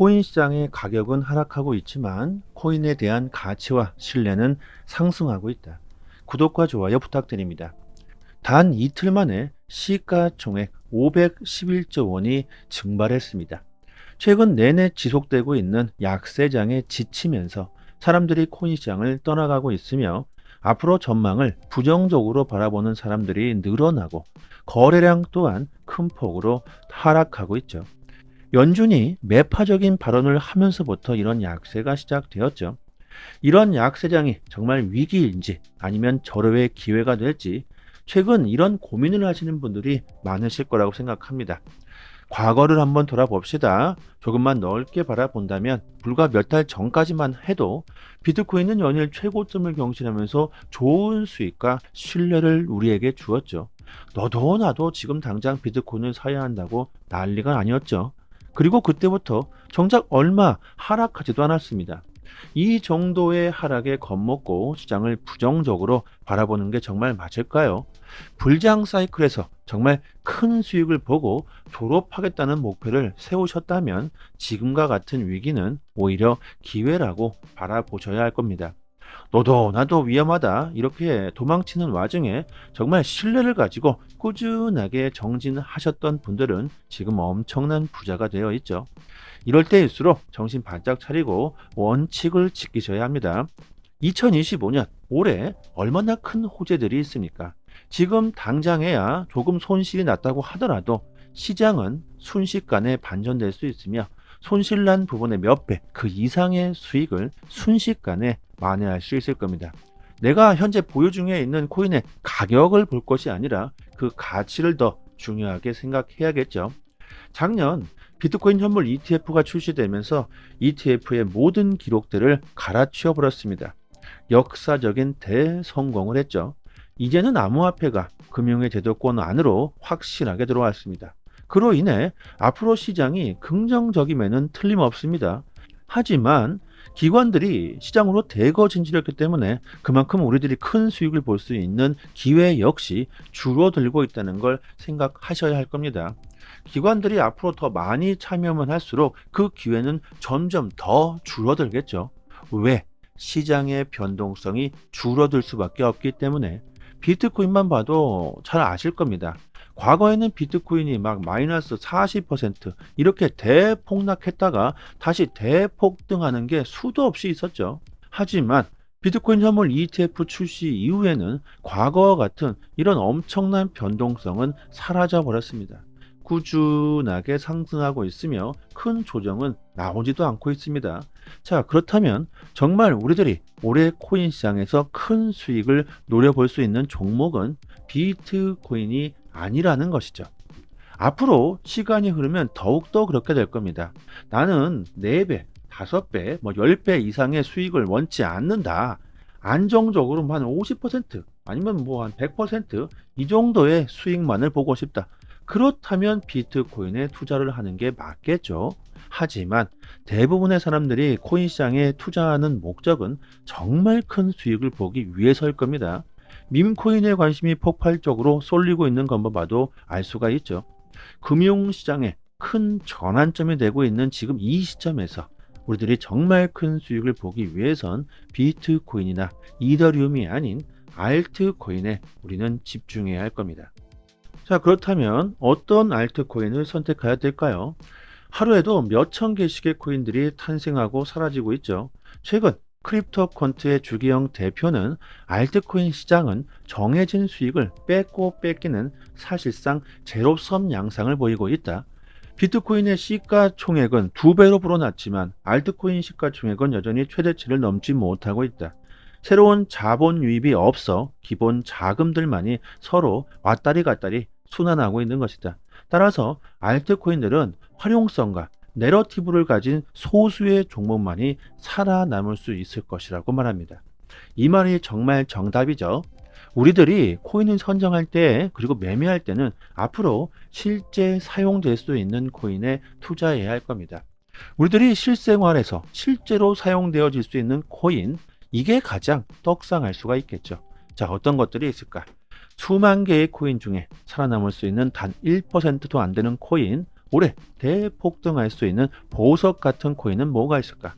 코인 시장의 가격은 하락하고 있지만 코인에 대한 가치와 신뢰는 상승하고 있다. 구독과 좋아요 부탁드립니다. 단 이틀 만에 시가총액 511조 원이 증발했습니다. 최근 내내 지속되고 있는 약세장에 지치면서 사람들이 코인 시장을 떠나가고 있으며 앞으로 전망을 부정적으로 바라보는 사람들이 늘어나고 거래량 또한 큰 폭으로 하락하고 있죠. 연준이 매파적인 발언을 하면서부터 이런 약세가 시작되었죠. 이런 약세장이 정말 위기인지 아니면 절호의 기회가 될지 최근 이런 고민을 하시는 분들이 많으실 거라고 생각합니다. 과거를 한번 돌아봅시다. 조금만 넓게 바라본다면 불과 몇 달 전까지만 해도 비트코인은 연일 최고점을 경신하면서 좋은 수익과 신뢰를 우리에게 주었죠. 너도 나도 지금 당장 비트코인을 사야 한다고 난리가 아니었죠. 그리고 그때부터 정작 얼마 하락하지도 않았습니다. 이 정도의 하락에 겁먹고 시장을 부정적으로 바라보는 게 정말 맞을까요? 불장 사이클에서 정말 큰 수익을 보고 졸업하겠다는 목표를 세우셨다면 지금과 같은 위기는 오히려 기회라고 바라보셔야 할 겁니다. 너도 나도 위험하다 이렇게 도망치는 와중에 정말 신뢰를 가지고 꾸준하게 정진하셨던 분들은 지금 엄청난 부자가 되어 있죠. 이럴 때일수록 정신 바짝 차리고 원칙을 지키셔야 합니다. 2025년 올해 얼마나 큰 호재들이 있습니까? 지금 당장에야 조금 손실이 났다고 하더라도 시장은 순식간에 반전될 수 있으며 손실난 부분의 몇 배, 그 이상의 수익을 순식간에 만회할 수 있을 겁니다. 내가 현재 보유 중에 있는 코인의 가격을 볼 것이 아니라 그 가치를 더 중요하게 생각해야겠죠. 작년 비트코인 현물 ETF가 출시되면서 ETF의 모든 기록들을 갈아치워 버렸습니다. 역사적인 대성공을 했죠. 이제는 암호화폐가 금융의 제도권 안으로 확실하게 들어왔습니다. 그로 인해 앞으로 시장이 긍정적임에는 틀림없습니다. 하지만 기관들이 시장으로 대거 진출했기 때문에 그만큼 우리들이 큰 수익을 볼 수 있는 기회 역시 줄어들고 있다는 걸 생각하셔야 할 겁니다. 기관들이 앞으로 더 많이 참여만 할수록 그 기회는 점점 더 줄어들겠죠. 왜? 시장의 변동성이 줄어들 수밖에 없기 때문에 비트코인만 봐도 잘 아실 겁니다. 과거에는 비트코인이 막 마이너스 40% 이렇게 대폭락했다가 다시 대폭등하는 게 수도 없이 있었죠. 하지만 비트코인 현물 ETF 출시 이후에는 과거와 같은 이런 엄청난 변동성은 사라져 버렸습니다. 꾸준하게 상승하고 있으며 큰 조정은 나오지도 않고 있습니다. 자, 그렇다면 정말 우리들이 올해 코인 시장에서 큰 수익을 노려볼 수 있는 종목은 비트코인이 아니라는 것이죠. 앞으로 시간이 흐르면 더욱더 그렇게 될 겁니다. 나는 4배, 5배, 10배 이상의 수익을 원치 않는다. 안정적으로 한 50% 아니면 한 100%이 정도의 수익만을 보고 싶다. 그렇다면 비트코인에 투자를 하는 게 맞겠죠. 하지만 대부분의 사람들이 코인 시장에 투자하는 목적은 정말 큰 수익을 보기 위해서일 겁니다. 밈코인에 관심이 폭발적으로 쏠리고 있는 것만 봐도 알 수가 있죠. 금융시장에 큰 전환점이 되고 있는 지금 이 시점에서 우리들이 정말 큰 수익을 보기 위해선 비트코인이나 이더리움이 아닌 알트코인에 우리는 집중해야 할 겁니다. 자, 그렇다면 어떤 알트코인을 선택해야 될까요? 하루에도 몇천 개씩의 코인들이 탄생하고 사라지고 있죠. 최근 크립토컨트의 주기영 대표는 알트코인 시장은 정해진 수익을 뺏고 뺏기는 사실상 제로섬 양상을 보이고 있다. 비트코인의 시가총액은 2배로 불어났지만 알트코인 시가총액은 여전히 최대치를 넘지 못하고 있다. 새로운 자본 유입이 없어 기본 자금들만이 서로 왔다리 갔다리 순환하고 있는 것이다. 따라서 알트코인들은 활용성과 내러티브를 가진 소수의 종목만이 살아남을 수 있을 것이라고 말합니다. 이 말이 정말 정답이죠. 우리들이 코인을 선정할 때 그리고 매매할 때는 앞으로 실제 사용될 수 있는 코인에 투자해야 할 겁니다. 우리들이 실생활에서 실제로 사용되어질 수 있는 코인, 이게 가장 떡상할 수가 있겠죠. 자, 어떤 것들이 있을까? 수만 개의 코인 중에 살아남을 수 있는 단 1%도 안 되는 코인, 올해 대폭등할 수 있는 보석 같은 코인은 뭐가 있을까?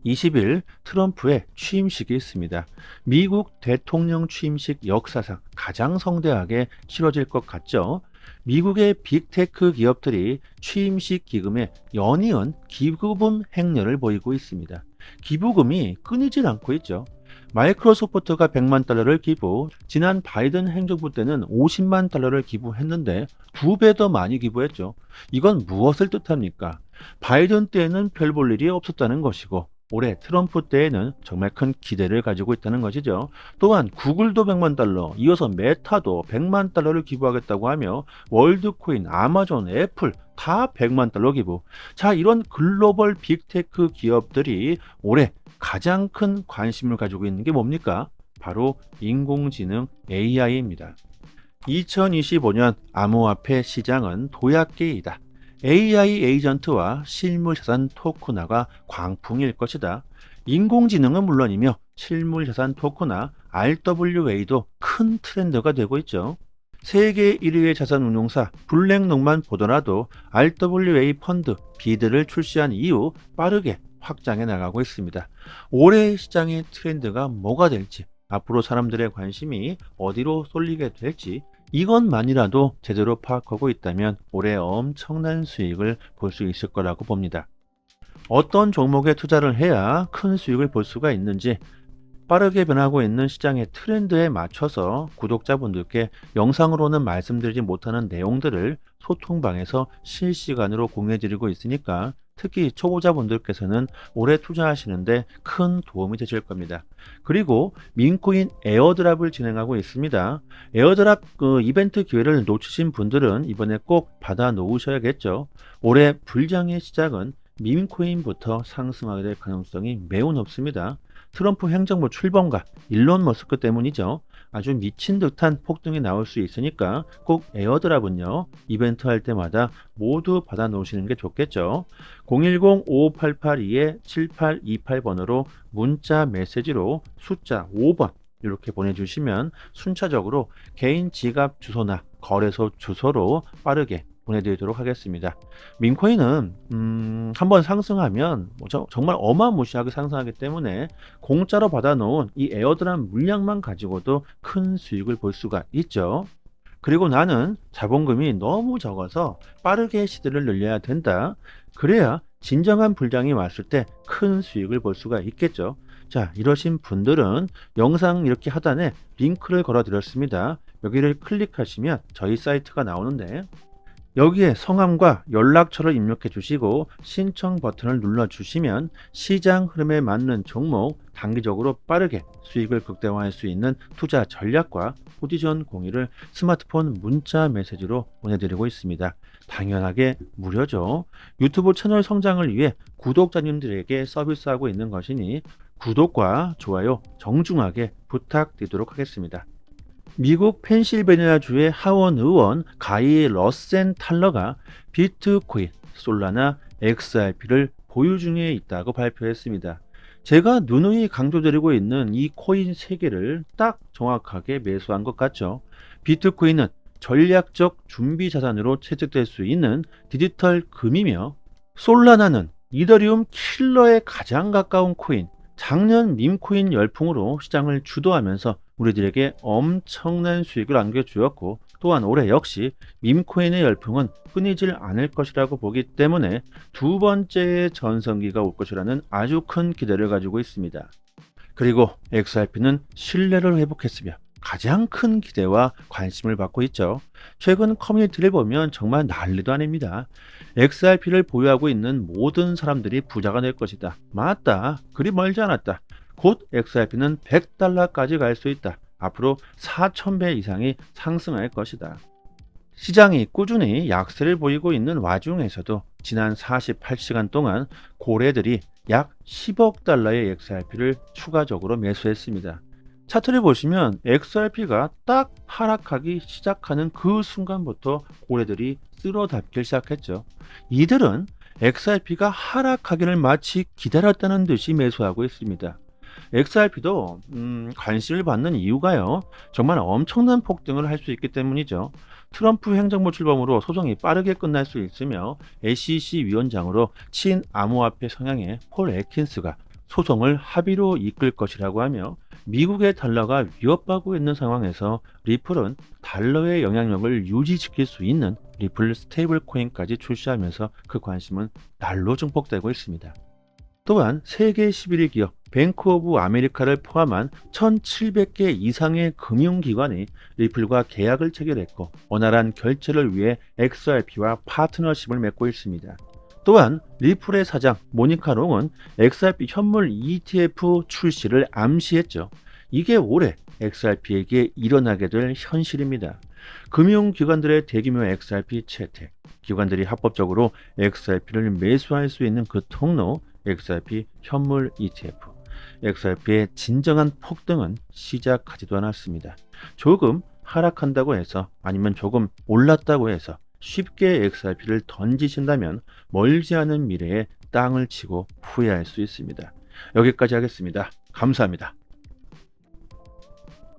20일 트럼프의 취임식이 있습니다. 미국 대통령 취임식 역사상 가장 성대하게 치러질 것 같죠? 미국의 빅테크 기업들이 취임식 기금에 연이은 기부금 행렬을 보이고 있습니다. 기부금이 끊이질 않고 있죠. 마이크로소프트가 100만 달러를 기부, 지난 바이든 행정부 때는 50만 달러를 기부했는데 2배 더 많이 기부했죠. 이건 무엇을 뜻합니까? 바이든 때에는 별 볼 일이 없었다는 것이고 올해 트럼프 때에는 정말 큰 기대를 가지고 있다는 것이죠. 또한 구글도 100만 달러, 이어서 메타도 100만 달러를 기부하겠다고 하며 월드코인, 아마존, 애플 다 100만 달러 기부. 자, 이런 글로벌 빅테크 기업들이 올해 가장 큰 관심을 가지고 있는 게 뭡니까? 바로 인공지능 AI입니다. 2025년 암호화폐 시장은 도약기이다. AI 에이전트와 실물자산 토큰화가 광풍일 것이다. 인공지능은 물론이며 실물자산 토큰화 RWA도 큰 트렌드가 되고 있죠. 세계 1위의 자산운용사 블랙록만 보더라도 RWA 펀드 비드를 출시한 이후 빠르게 확장해 나가고 있습니다. 올해 시장의 트렌드가 뭐가 될지, 앞으로 사람들의 관심이 어디로 쏠리게 될지 이것만이라도 제대로 파악하고 있다면 올해 엄청난 수익을 볼 수 있을 거라고 봅니다. 어떤 종목에 투자를 해야 큰 수익을 볼 수가 있는지, 빠르게 변하고 있는 시장의 트렌드에 맞춰서 구독자분들께 영상으로는 말씀드리지 못하는 내용들을 소통방에서 실시간으로 공유해드리고 있으니까 특히 초보자분들께서는 올해 투자하시는데 큰 도움이 되실 겁니다. 그리고 민코인 에어드랍을 진행하고 있습니다. 에어드랍 이벤트 기회를 놓치신 분들은 이번에 꼭 받아 놓으셔야겠죠. 올해 불장의 시작은 민코인부터 상승하게 될 가능성이 매우 높습니다. 트럼프 행정부 출범과 일론 머스크 때문이죠. 아주 미친 듯한 폭등이 나올 수 있으니까 꼭 에어드랍은요, 이벤트 할 때마다 모두 받아 놓으시는 게 좋겠죠. 010-5588-7828번으로 문자 메시지로 숫자 5번 이렇게 보내주시면 순차적으로 개인 지갑 주소나 거래소 주소로 빠르게 보내드리도록 하겠습니다. 민코인은 한번 상승하면 정말 어마무시하게 상승하기 때문에 공짜로 받아놓은 이 에어드랍 물량만 가지고도 큰 수익을 볼 수가 있죠. 그리고 나는 자본금이 너무 적어서 빠르게 시드를 늘려야 된다. 그래야 진정한 불장이 왔을 때 큰 수익을 볼 수가 있겠죠. 자, 이러신 분들은 영상 이렇게 하단에 링크를 걸어 드렸습니다. 여기를 클릭하시면 저희 사이트가 나오는데 여기에 성함과 연락처를 입력해 주시고 신청 버튼을 눌러 주시면 시장 흐름에 맞는 종목 단기적으로 빠르게 수익을 극대화할 수 있는 투자 전략과 포지션 공유를 스마트폰 문자 메시지로 보내드리고 있습니다. 당연하게 무료죠. 유튜브 채널 성장을 위해 구독자님들에게 서비스하고 있는 것이니 구독과 좋아요 정중하게 부탁드리도록 하겠습니다. 미국 펜실베니아주의 하원 의원 가이 러센탈러가 비트코인, 솔라나, XRP를 보유 중에 있다고 발표했습니다. 제가 누누이 강조드리고 있는 이 코인 3개를 딱 정확하게 매수한 것 같죠. 비트코인은 전략적 준비 자산으로 채택될 수 있는 디지털 금이며, 솔라나는 이더리움 킬러에 가장 가까운 코인, 작년 밈코인 열풍으로 시장을 주도하면서 우리들에게 엄청난 수익을 안겨주었고, 또한 올해 역시 밈코인의 열풍은 끊이질 않을 것이라고 보기 때문에 두 번째의 전성기가 올 것이라는 아주 큰 기대를 가지고 있습니다. 그리고 XRP는 신뢰를 회복했으며 가장 큰 기대와 관심을 받고 있죠. 최근 커뮤니티를 보면 정말 난리도 아닙니다. XRP를 보유하고 있는 모든 사람들이 부자가 될 것이다. 맞다. 그리 멀지 않았다. 곧 XRP는 100달러까지 갈 수 있다. 앞으로 4,000배 이상이 상승할 것이다. 시장이 꾸준히 약세를 보이고 있는 와중에서도 지난 48시간 동안 고래들이 약 10억 달러의 XRP를 추가적으로 매수했습니다. 차트를 보시면 XRP가 딱 하락하기 시작하는 그 순간부터 고래들이 쓸어담기 시작했죠. 이들은 XRP가 하락하기를 마치 기다렸다는 듯이 매수하고 있습니다. XRP도 관심을 받는 이유가요. 정말 엄청난 폭등을 할 수 있기 때문이죠. 트럼프 행정부 출범으로 소송이 빠르게 끝날 수 있으며 SEC 위원장으로 친암호화폐 성향의 폴 애킨스가 소송을 합의로 이끌 것이라고 하며 미국의 달러가 위협받고 있는 상황에서 리플은 달러의 영향력을 유지시킬 수 있는 리플 스테이블 코인까지 출시하면서 그 관심은 날로 증폭되고 있습니다. 또한 세계 11위 기업 뱅크 오브 아메리카를 포함한 1,700개 이상의 금융기관이 리플과 계약을 체결했고 원활한 결제를 위해 XRP와 파트너십을 맺고 있습니다. 또한 리플의 사장 모니카 롱은 XRP 현물 ETF 출시를 암시했죠. 이게 올해 XRP에게 일어나게 될 현실입니다. 금융기관들의 대규모 XRP 채택, 기관들이 합법적으로 XRP를 매수할 수 있는 그 통로 XRP 현물 ETF, XRP의 진정한 폭등은 시작하지도 않았습니다. 조금 하락한다고 해서 아니면 조금 올랐다고 해서 쉽게 XRP를 던지신다면 멀지 않은 미래에 땅을 치고 후회할 수 있습니다. 여기까지 하겠습니다. 감사합니다.